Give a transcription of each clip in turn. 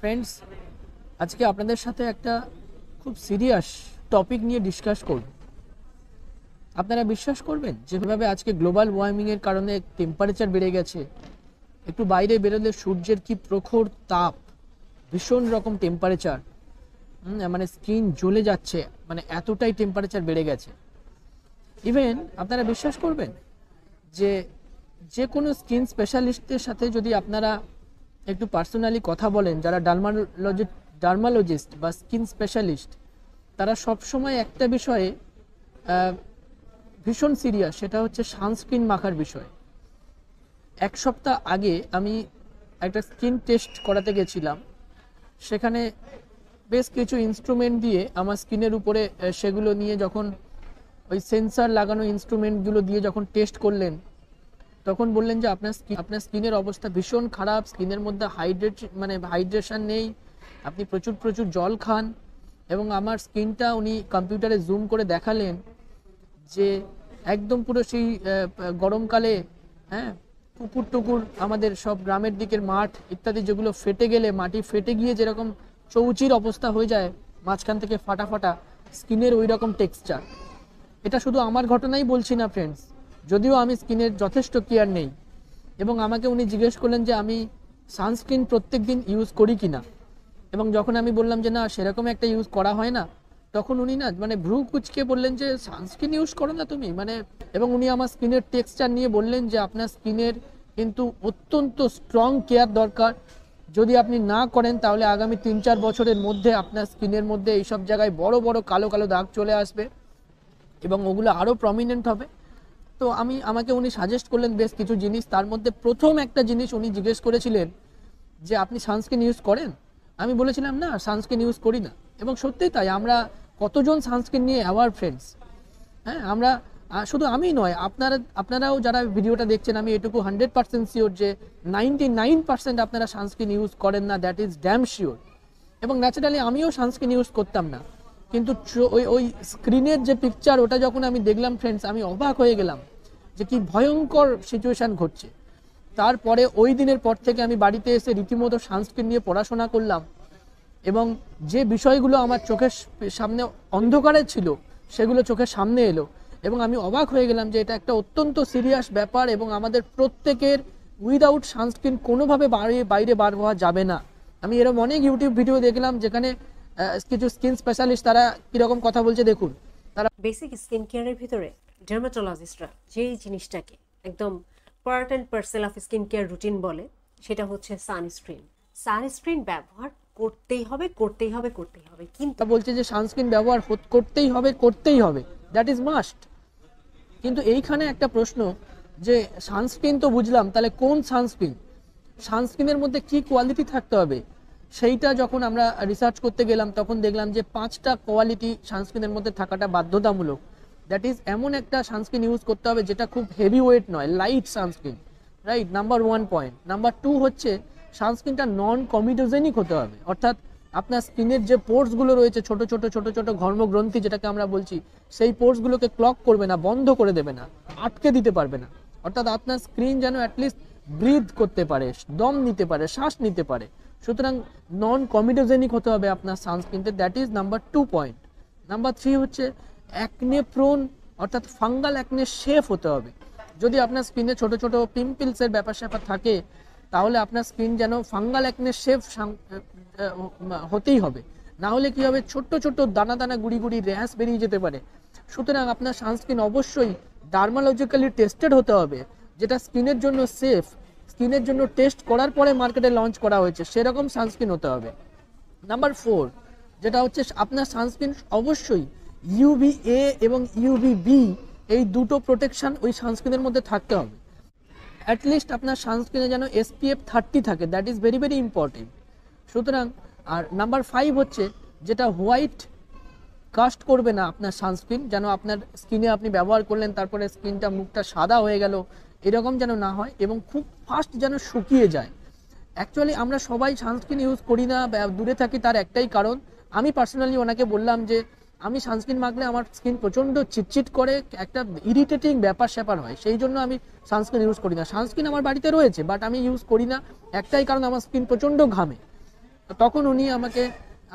Friends, আজকে আপনাদের সাথে একটা খুব সিরিয়াস টপিক নিয়ে ডিসকাস করব। আপনারা বিশ্বাস করবেন যেভাবে আজকে গ্লোবাল ওয়ার্মিংয়ের কারণে টেম্পারেচার বেড়ে গেছে, একটু বাইরে বেরোলে সূর্যের কি প্রখর তাপ, ভীষণ রকম টেম্পারেচার, মানে স্কিন জ্বলে যাচ্ছে, মানে এতটাই টেম্পারেচার বেড়ে গেছে। ইভেন আপনারা বিশ্বাস করবেন যে যে কোনো স্কিন স্পেশালিস্টের সাথে যদি আপনারা একটু পার্সোনালি কথা বলেন, যারা ডার্মালজিস্ট বা স্কিন স্পেশালিস্ট, তারা সবসময় একটা বিষয়ে ভীষণ সিরিয়াস, সেটা হচ্ছে সানস্ক্রিন মাখার বিষয়। এক সপ্তাহ আগে আমি একটা স্কিন টেস্ট করাতে গেছিলাম। সেখানে বেশ কিছু ইনস্ট্রুমেন্ট দিয়ে আমার স্কিনের উপরে সেগুলো নিয়ে যখন ওই সেন্সার লাগানো ইনস্ট্রুমেন্টগুলো দিয়ে যখন টেস্ট করলেন, তখন বললেন যে আপনার স্কিনের অবস্থা ভীষণ খারাপ, স্কিনের মধ্যে হাইড্রেশন নেই, আপনি প্রচুর জল খান। এবং আমার স্কিনটা উনি কম্পিউটারে জুম করে দেখালেন যে একদম পুরো সেই গরমকালে, হ্যাঁ, পুকুর টুকুর, আমাদের সব গ্রামের দিকের মাঠ ইত্যাদি যেগুলো ফেটে গেলে, মাটি ফেটে গিয়ে যেরকম চৌচির অবস্থা হয়ে যায়, মাঝখান থেকে ফাটা ফাটা, স্কিনের ওই রকম টেক্সচার। এটা শুধু আমার ঘটনাই বলছি না ফ্রেন্ডস, যদিও আমি স্কিনের যথেষ্ট কেয়ার নেই। এবং আমাকে উনি জিজ্ঞেস করলেন যে আমি সানস্ক্রিন প্রত্যেক দিন ইউজ করি কিনা। এবং যখন আমি বললাম যে না, সেরকম একটা ইউজ করা হয় না, তখন উনি না মানে ভ্রু কুচকে বললেন যে সানস্ক্রিন ইউজ করো না তুমি, মানে। এবং উনি আমার স্কিনের টেক্সচার নিয়ে বললেন যে আপনার স্কিনের কিন্তু অত্যন্ত স্ট্রং কেয়ার দরকার। যদি আপনি না করেন তাহলে আগামী 3-4 বছরের মধ্যে আপনার স্কিনের মধ্যে এইসব জায়গায় বড় বড় কালো কালো দাগ চলে আসবে এবং ওগুলো আরও প্রমিনেন্ট হবে। তো আমাকে উনি সাজেস্ট করলেন বেশ কিছু জিনিস। তার মধ্যে প্রথম একটা জিনিস উনি জিজ্ঞেস করেছিলেন যে আপনি সানস্ক্রিন ইউজ করেন। আমি বলেছিলাম না, সানস্ক্রিন ইউজ করি না। এবং সত্যিই তাই, আমরা কতজন সানস্ক্রিন নিয়ে অ্যাওয়ার ফ্রেন্ডস। হ্যাঁ, আমরা শুধু আমি নয়, আপনারাও যারা ভিডিওটা দেখছেন, আমি এটুকু 100% শিওর যে 99% আপনারা সানস্ক্রিন ইউজ করেন না, দ্যাট ইজ ড্যাম শিওর। এবং ন্যাচারালি আমিও সানস্ক্রিন ইউজ করতাম না, কিন্তু ওই স্ক্রিনের যে পিকচার, ওটা যখন আমি দেখলাম ফ্রেন্ডস, আমি অবাক হয়ে গেলাম যে কি ভয়ঙ্কর সিচুয়েশান ঘটছে। তারপরে ওই দিনের পর থেকে আমি বাড়িতে এসে রীতিমতো সানস্ক্রিন নিয়ে পড়াশোনা করলাম। এবং যে বিষয়গুলো আমার চোখের সামনে অন্ধকারে ছিল, সেগুলো চোখের সামনে এলো। এবং আমি অবাক হয়ে গেলাম যে এটা একটা অত্যন্ত সিরিয়াস ব্যাপার এবং আমাদের প্রত্যেকের উইদাউট সানস্ক্রিন কোনোভাবে বাইরে বার হওয়া যাবে না। আমি এরকম অনেক ইউটিউব ভিডিও দেখলাম যেখানে কিছু স্কিন স্পেশালিস্ট তারা কীরকম কথা বলছে দেখুন। তারা বেসিক স্কিন কেয়ারের ভিতরে ডার্মাটোলজিস্টরা যেই জিনিসটাকে একদম part and parcel of skin care routine বলে, সেটা হচ্ছে সানস্ক্রিন। সানস্ক্রিন ব্যবহার করতেই হবে। কিন্তু বলছে যে সানস্ক্রিন ব্যবহার করতেই হবে, দ্যাট ইজ মাস্ট। কিন্তু এইখানে একটা প্রশ্ন যে সানস্ক্রিন তো বুঝলাম, তাহলে কোন সানস্ক্রিন, সানস্ক্রিনের মধ্যে কি কোয়ালিটি থাকতে হবে, সেইটা যখন আমরা রিসার্চ করতে গেলাম তখন দেখলাম যে 5টা কোয়ালিটি সানস্ক্রিনের মধ্যে থাকাটা বাধ্যতামূলক। দ্যাট ইজ এমন একটা সানস্ক্রিন ইউজ করতে হবে যেটা খুব হেভি ওয়েট নয়, light sunscreen, right? Number 1 point. Number 2 হচ্ছে সানস্ক্রিনটা নন কমিডোজেনিক হতে হবে, অর্থাৎ আপনার স্কিনের যে পোর্সগুলো রয়েছে, ছোট ছোট ঘর্মগ্রন্থি যেটাকে আমরা বলছি, সেই পোর্সগুলোকে ক্লগ করবে না, বন্ধ করে দেবে না, আটকে দিতে পারবে না। অর্থাৎ আপনার স্কিন যেন অ্যাটলিস্ট ব্রিথ করতে পারে, দম নিতে পারে, শ্বাস নিতে পারে। সুতরাং নন কমিডোজেনিক হতে হবে আপনার সানস্ক্রিনতে, that is number 2 point. Number 3 হচ্ছে অ্যাকনে প্রোন, অর্থাৎ ফাঙ্গাল অ্যাকনে সেফ হতে হবে। যদি আপনার স্কিনে ছোট ছোট পিম্পলসের ব্যাপার স্যাপার থাকে, তাহলে আপনার স্কিন যেন ফাঙ্গাল অ্যাকনে সেফ হতেই হবে। না হলে কি হবে, ছোট্ট দানা দানা গুড়ি র্যাশ বেরিয়ে যেতে পারে। সুতরাং আপনার সানস্ক্রিন অবশ্যই ডার্মালজিক্যালি টেস্টেড হতে হবে, যেটা স্কিনের জন্য সেফ, স্কিনের জন্য টেস্ট করার পরে মার্কেটে লঞ্চ করা হয়েছে, সেরকম সানস্ক্রিন হতে হবে। নাম্বার 4 যেটা হচ্ছে আপনার সানস্ক্রিন অবশ্যই UVA এবং UVB এই দুটো প্রোটেকশন ওই সানস্ক্রিনের মধ্যে থাকতে হবে। অ্যাটলিস্ট আপনার সানস্ক্রিনে যেন SPF 30 থাকে, that is very very important. সুতরাং আর নাম্বার 5 হচ্ছে যেটা হোয়াইট কাস্ট করবে না আপনার সানস্ক্রিন, যেন আপনার স্কিনে আপনি ব্যবহার করলেন তারপরে স্কিনটা মুখটা সাদা হয়ে গেল, এরকম যেন না হয়, এবং খুব ফাস্ট যেন শুকিয়ে যায়। অ্যাকচুয়ালি আমরা সবাই সানস্ক্রিন ইউজ করি না, দূরে থাকি, তার একটাই কারণ। আমি পার্সোনালি ওনাকে বললাম যে আমি সানস্ক্রিন মাখলে আমার স্কিন প্রচণ্ড চিটচিট করে, একটা ইরিটেটিং ব্যাপার স্যাপার হয়, সেই জন্য আমি সানস্ক্রিন ইউজ করি না। সানস্ক্রিন আমার বাড়িতে রয়েছে, বাট আমি ইউজ করি না, একটাই কারণ, আমার স্কিন প্রচণ্ড ঘামে। তো তখন উনি আমাকে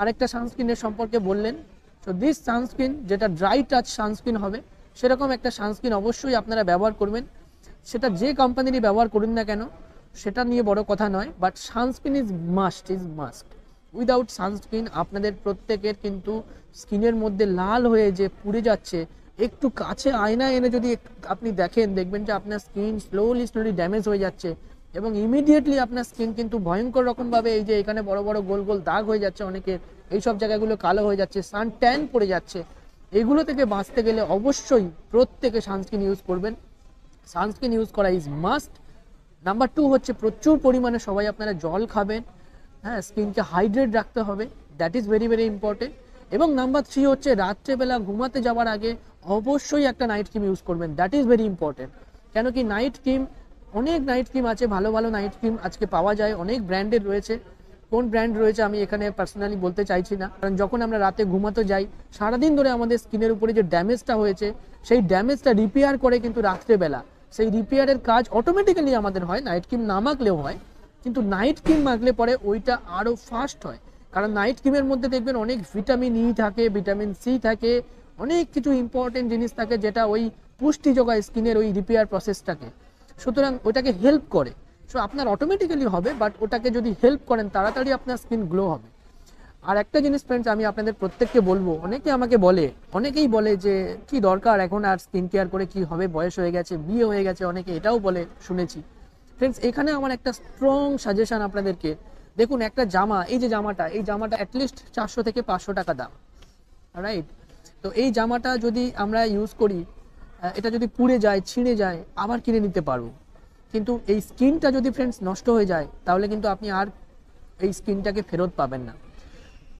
আরেকটা সানস্ক্রিনের সম্পর্কে বললেন। তো দিস সানস্ক্রিন, যেটা ড্রাই টাচ সানস্ক্রিন হবে, সেরকম একটা সানস্ক্রিন অবশ্যই আপনারা ব্যবহার করবেন। সেটা যে কোম্পানিরই ব্যবহার করুন না কেন, সেটা নিয়ে বড় কথা নয়, but sunscreen is must. Without sunscreen আপনাদের প্রত্যেকের কিন্তু স্কিনের মধ্যে লাল হয়ে যে পুড়ে যাচ্ছে, একটু কাছে আয়না এনে যদি আপনি দেখবেন যে আপনার স্কিন স্লোলি ড্যামেজ হয়ে যাচ্ছে, এবং ইমিডিয়েটলি আপনার স্কিন কিন্তু ভয়ঙ্কর রকমভাবে, এই যে এখানে বড় বড় গোল গোল দাগ হয়ে যাচ্ছে অনেকের, এইসব জায়গাগুলো কালো হয়ে যাচ্ছে, সান ট্যান পড়ে যাচ্ছে, এগুলো থেকে বাঁচতে গেলে অবশ্যই প্রত্যেকে সানস্ক্রিন ইউজ করবেন। সানস্ক্রিন ইউজ করা ইজ মাস্ট। নাম্বার 2 হচ্ছে প্রচুর পরিমাণে সবাই আপনারা জল খাবেন। হ্যাঁ, স্কিনকে হাইড্রেট রাখতে হবে, দ্যাট ইজ ভেরি ইম্পর্টেন্ট। এবং নাম্বার 3 হচ্ছে রাত্রেবেলা ঘুমাতে যাওয়ার আগে অবশ্যই একটা নাইট ক্রিম ইউজ করবেন, দ্যাট ইজ ভেরি ইম্পর্টেন্ট। কেন কি নাইট ক্রিম, অনেক নাইট ক্রিম আছে, ভালো ভালো নাইট ক্রিম আজকে পাওয়া যায়, অনেক ব্র্যান্ডের রয়েছে। কোন ব্র্যান্ড রয়েছে আমি এখানে পার্সোনালি বলতে চাইছি না, কারণ যখন আমরা রাতে ঘুমাতে যাই, সারাদিন ধরে আমাদের স্কিনের উপরে যে ড্যামেজটা হয়েছে, সেই ড্যামেজটা রিপেয়ার করে কিন্তু রাত্রেবেলা সেই রিপেয়ারের কাজ অটোমেটিক্যালি আমাদের হয়, নাইট ক্রিম না মাখলেও হয়, কিন্তু নাইট ক্রিম মাখলে পরে ওইটা আরও ফাস্ট হয়। কারণ নাইট ক্রিমের মধ্যে দেখবেন অনেক ভিটামিন ই থাকে, ভিটামিন সি থাকে, অনেক কিছু ইম্পর্টেন্ট জিনিস থাকে, যেটা ওই পুষ্টি যোগায় স্কিনের ওই রিপেয়ার প্রসেসটাকে। সুতরাং ওটাকে হেল্প করে। সো আপনার অটোমেটিক্যালি হবে, বাট ওটাকে যদি হেল্প করেন তাড়াতাড়ি আপনার স্কিন গ্লো হবে। আর একটা জিনিস ফ্রেন্ডস, আমি আপনাদের প্রত্যেককে বলবো, অনেকেই বলে যে কি দরকার এখন আর স্কিন কেয়ার করে কি হবে, বয়স হয়ে গেছে, বিয়ে হয়ে গেছে, অনেকে এটাও বলে শুনেছি। ফ্রেন্ডস, এখানে আমার একটা স্ট্রং সাজেশন আপনাদেরকে। দেখুন, একটা জামা, এই জামাটা অ্যাটলিস্ট 400 থেকে 500 টাকা দাম, রাইট? তো এই জামাটা যদি আমরা ইউজ করি, এটা যদি পুড়ে যায়, ছিঁড়ে যায়, আবার কিনে নিতে পারবো। কিন্তু এই স্কিনটা যদি ফ্রেন্ডস নষ্ট হয়ে যায়, তাহলে কিন্তু আপনি আর এই স্কিনটাকে ফেরত পাবেন না।